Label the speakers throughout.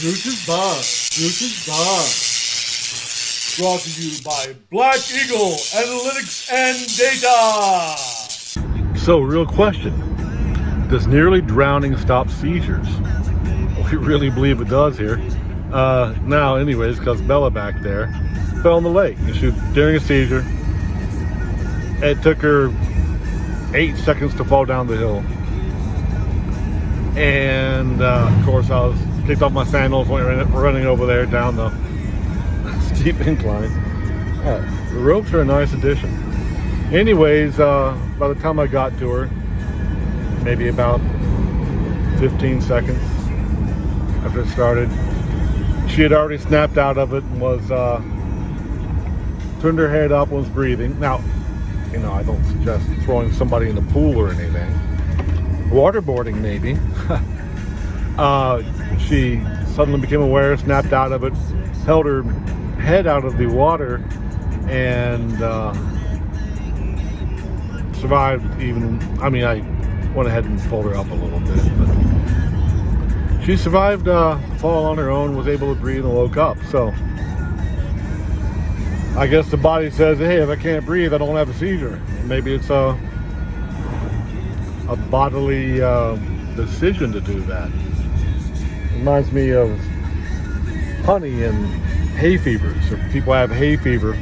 Speaker 1: Bruce's Buzz. Brought to you by Black Eagle Analytics and Data. So, real question. Does nearly drowning stop seizures? We really believe it does here. Now, anyways, because Bella back there fell in the lake. She was during a seizure. It took her 8 seconds to fall down the hill. And, of course, I was kicked off my sandals, went running over there down the steep incline. The ropes are a nice addition. Anyways, by the time I got to her, maybe about 15 seconds after it started, she had already snapped out of it and was turned her head up and was breathing. Now, you know, I don't suggest throwing somebody in the pool or anything. Waterboarding, maybe. She suddenly became aware, snapped out of it, held her head out of the water, and survived even. I mean, I went ahead and pulled her up a little bit, but she survived the fall on her own, was able to breathe, and woke up. So I guess the body says, hey, if I can't breathe, I don't have a seizure. Maybe it's a bodily decision to do that. Reminds me of honey and hay fever. So people have hay fever,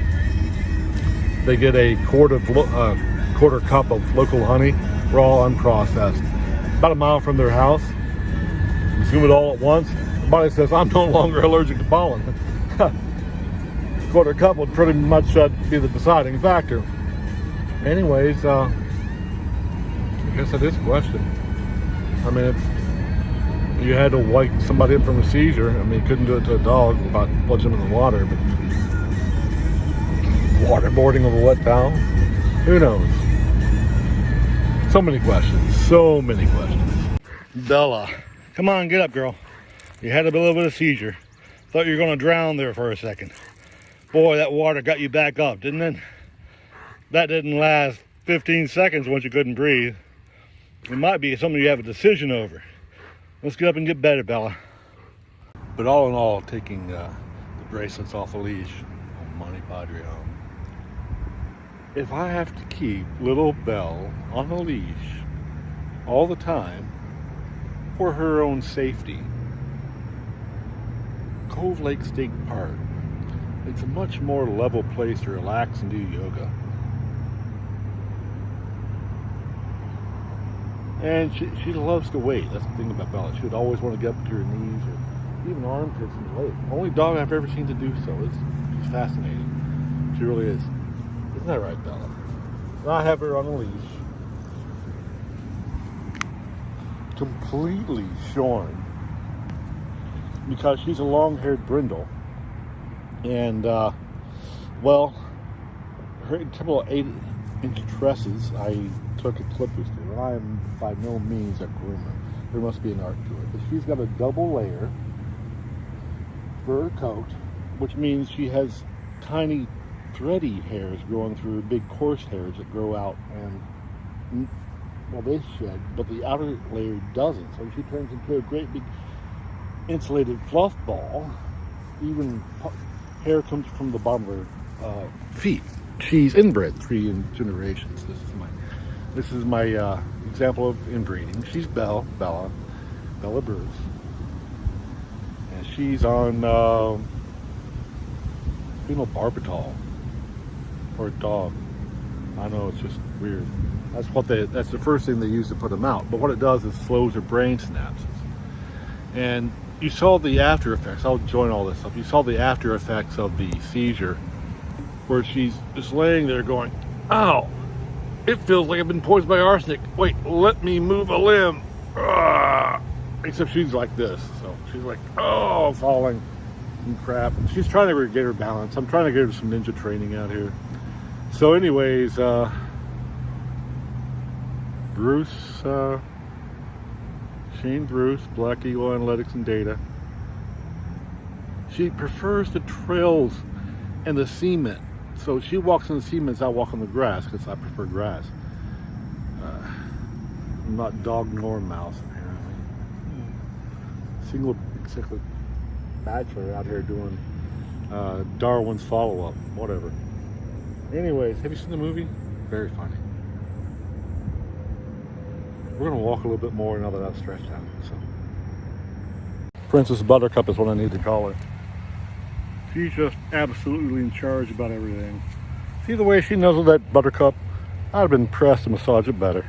Speaker 1: they get a quarter cup of local honey, raw, unprocessed, about a mile from their house. Consume it all at once. The body says, I'm no longer allergic to pollen. Quarter cup would pretty much be the deciding factor. Anyways, I guess that is a question. I mean, if you had to wake somebody up from a seizure, I mean, you couldn't do it to a dog without plunging them in the water, but waterboarding with a wet towel? Who knows? So many questions. Bella, come on, get up, girl. You had a little bit of seizure. Thought you were going to drown there for a second. Boy, that water got you back up, didn't it? That didn't last 15 seconds once you couldn't breathe. It might be something you have a decision over. Let's get up and get better, Bella. But all in all, taking the bracelets off the leash on Monte Padre home. If I have to keep little Belle on a leash all the time for her own safety, Cove Lake State Park, it's a much more level place to relax and do yoga. And she loves to wait. That's the thing about Bella. She would always want to get up to her knees or even armpits and wait. Only dog I've ever seen to do so. It's fascinating. She really is. Isn't that right, Bella? And I have her on a leash, completely shorn, because she's a long-haired brindle. And, well, her typical 8-inch tresses, I took a clippers to. And I am by no means a groomer. There must be an art to it. But she's got a double layer fur coat, which means she has tiny thready hairs growing through her big coarse hairs that grow out, and well, they shed, but the outer layer doesn't. So she turns into a great big insulated fluff ball. Even hair comes from the bottom of her feet. She's inbred 3 generations. This is my example of inbreeding. She's Bella Bruce, and she's on phenobarbital for a dog. I know, it's just weird. That's the first thing they use to put them out. But what it does is slows her brain synapses. And you saw the after effects. I'll join all this up. You saw the after effects of the seizure, where she's just laying there going, ow, it feels like I've been poisoned by arsenic. Wait, let me move a limb. Except she's like this. So she's like, oh, falling and crap. She's trying to get her balance. I'm trying to get her some ninja training out here. So anyways, Bruce, Shane Bruce, Black Eagle Analytics and Data. She prefers the trails and the cement. So she walks in the cement as I walk on the grass, because I prefer grass. I'm not dog nor mouse, apparently. Single cyclic bachelor out here doing Darwin's follow-up, whatever. Anyways, have you seen the movie? Very funny. We're gonna walk a little bit more now that I've stretched out. So, Princess Buttercup is what I need to call her. She's just absolutely in charge about everything. See the way she nuzzled that buttercup? I'd have been pressed to massage it better.